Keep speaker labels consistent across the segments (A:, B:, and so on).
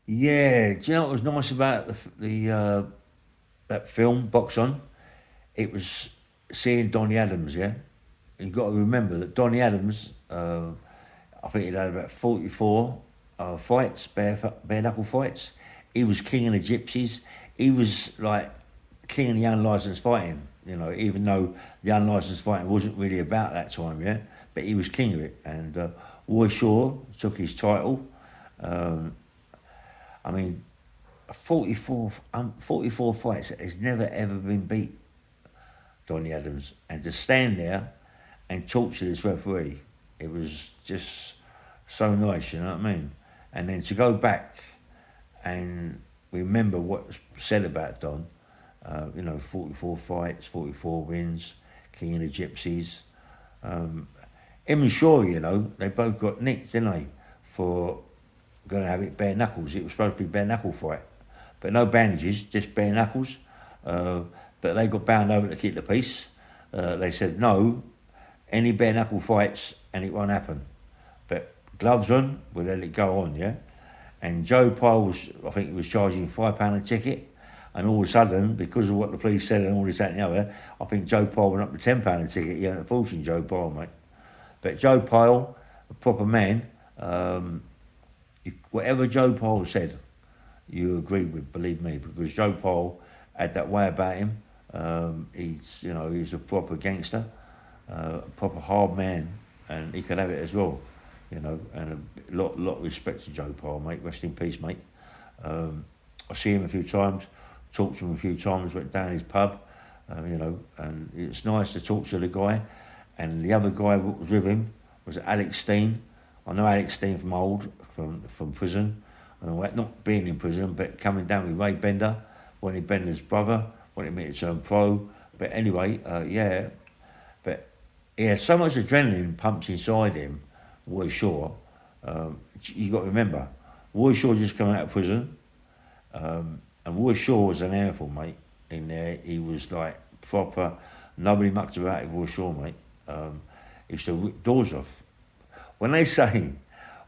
A: Yeah, do you know what was nice about that film Box On? It was seeing Donny Adams. Yeah, you got to remember that Donny Adams. I think he'd had about 44 fights, bare knuckle fights. He was king of the gypsies. He was like king of the unlicensed fighting. You know, even though the unlicensed fighting wasn't really about that time. Yeah, but he was king of it. And Roy Shaw took his title. Um, I mean, 44 fights has never ever been beat, Donny Adams. And to stand there and talk to this referee, it was just so nice, you know what I mean? And then to go back and remember what's said about Don, 44 fights, 44 wins, King of the Gypsies. Um, him and Shaw, they both got nicked, didn't they, for going to have it bare knuckles. It was supposed to be bare knuckle fight, but no bandages, just bare knuckles. Uh, but they got bound over to keep the peace. They said no, any bare knuckle fights, and it won't happen. But gloves on, we'll let it go on, yeah. And Joe Pyle was, I think, he was charging £5 a ticket. And all of a sudden, because of what the police said and all this, that, and the other, I think Joe Pyle went up to £10 a ticket. He earned a fortune, Joe Pyle, mate. But Joe Pyle, a proper man, whatever Joe Pyle said, you agreed with, believe me, because Joe Pyle had that way about him. He's a proper gangster, a proper hard man, and he could have it as well, And a lot of respect to Joe Pyle, mate. Rest in peace, mate. I see him a few times, talked to him a few times, went down his pub, and it's nice to talk to the guy. And the other guy that was with him was Alex Steen. I know Alex Steen from prison, and not being in prison, but coming down with Ray Bender, Ronnie Bender's brother, wanted me to turn pro. But anyway, yeah. But he had so much adrenaline pumped inside him, Roy Shaw. You got to remember, Roy Shaw just come out of prison, and Roy Shaw was an handful, mate. In there, he was like proper. Nobody mucked about with Roy Shaw, mate. He used to rip doors off. When they say,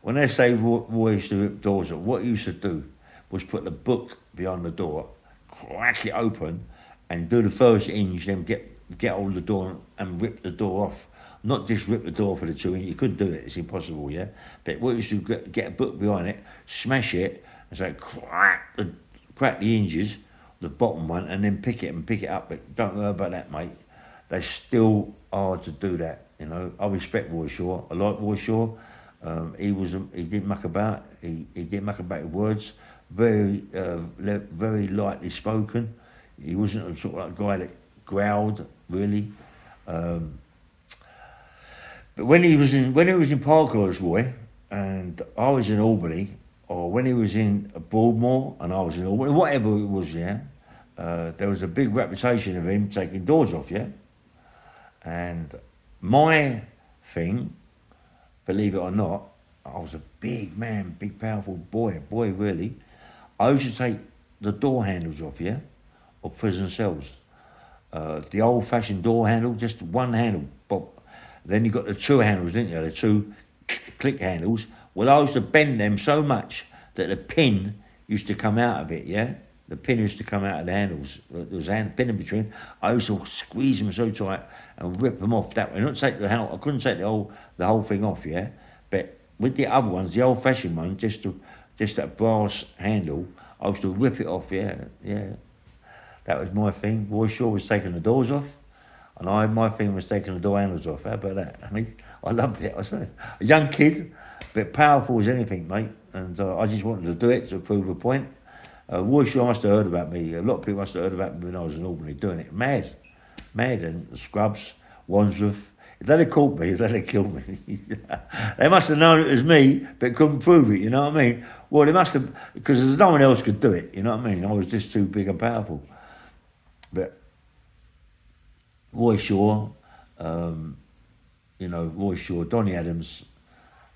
A: Roy used to rip doors off, what he used to do was put the book behind the door, crack it open, and do the first hinge, then get hold of the door and rip the door off. Not just rip the door for the 2 inch. You couldn't do it. It's impossible, yeah. But what you used to get a book behind it, smash it, and say crack the hinges, the bottom one, and then pick it up. But don't worry about that, mate. They still hard to do that. I respect Roy Shaw. I like Roy Shaw. He didn't muck about. He didn't muck about with words. Very lightly spoken. He wasn't a sort of like guy that growled really. But when he was in Parkhurst, Roy, and I was in Albany, or when he was in Broadmoor and I was in Albany, whatever it was, yeah. There was a big reputation of him taking doors off, yeah. And my thing, believe it or not, I was a big man, big powerful boy really. I used to take the door handles off, yeah, of prison cells. The old-fashioned door handle, just one handle. But then you got the two handles, didn't you? The two click handles. Well, I used to bend them so much that the pin used to come out of it, yeah? The pin used to come out of the handles. There was a pin in between. I used to squeeze them so tight and rip them off that way. Not take the handle. I couldn't take the whole thing off, yeah? But with the other ones, the old-fashioned one, just that brass handle, I used to rip it off, yeah. That was my thing. Roy Shaw was taking the doors off, and my thing was taking the door handles off. How about that? I mean, I loved it. I was a young kid, but powerful as anything, mate. And I just wanted to do it to prove a point. Roy Shaw must have heard about me. A lot of people must have heard about me when I was in Albany doing it. Mad. And the Scrubs, Wandsworth. If they'd have caught me, they'd have killed me. They must have known it was me, but couldn't prove it, you know what I mean? Well, they must have, because there's no one else could do it, you know what I mean? I was just too big and powerful. But Roy Shaw, Roy Shaw, Donny Adams,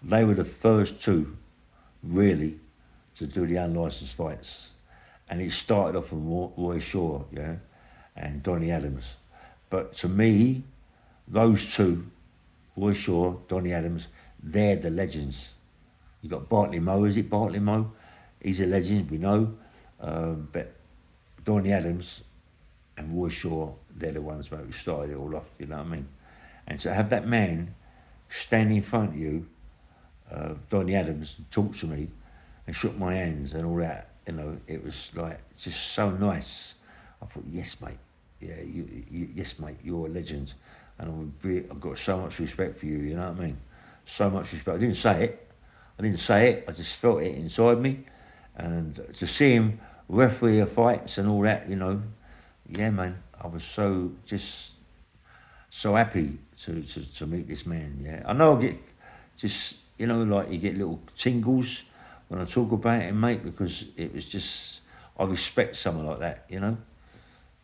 A: they were the first two, really, to do the unlicensed fights. And it started off with Roy Shaw, yeah, and Donny Adams. But to me, those two, Roy Shaw, Donny Adams, they're the legends. You got Bartley Moe, is it Bartley Moe? he's a legend, we know. But Donny Adams and Roy Shaw, they're the ones who started it all off, you know what I mean? And to have that man stand in front of you, Donny Adams, and talk to me and shook my hands and all that, you know, it was like just so nice. I thought, yes, mate. Yeah, yes, mate, you're a legend. And I've got so much respect for you, you know what I mean? So much respect. I didn't say it, I just felt it inside me. And to see him referee fights and all that, you know, yeah, man, I was so happy to meet this man, yeah. I know I get just, you know, like you get little tingles when I talk about him, mate, because it was just, I respect someone like that, you know,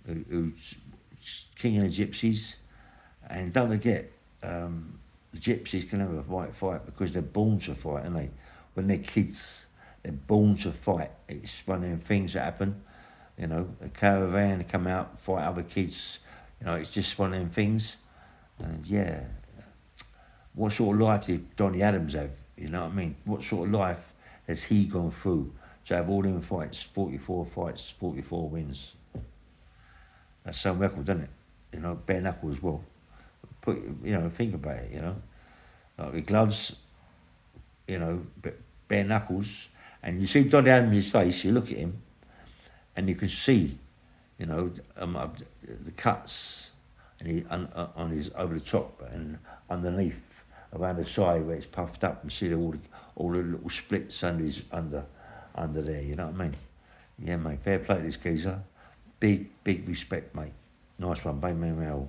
A: who's king of the gypsies. And don't forget, the gypsies can have a fight because they're born to fight, aren't they? When they're kids, they're born to fight. It's one of them things that happen. You know, a caravan come out, fight other kids. You know, it's just one of them things. And yeah, what sort of life did Donny Adams have? You know what I mean? What sort of life has he gone through to have all them fights, 44 fights, 44 wins? That's some record, doesn't it? You know, bare knuckle as well. Think about it, you know. Like with gloves, you know, bare knuckles. And you see Donny Adams' face, you look at him, and you can see, you know, the cuts and on his over the top and underneath, around the side where it's puffed up. You see all the little splits under there. You know what I mean? Yeah, mate. Fair play to this geezer. Big respect, mate. Nice one, bang, man,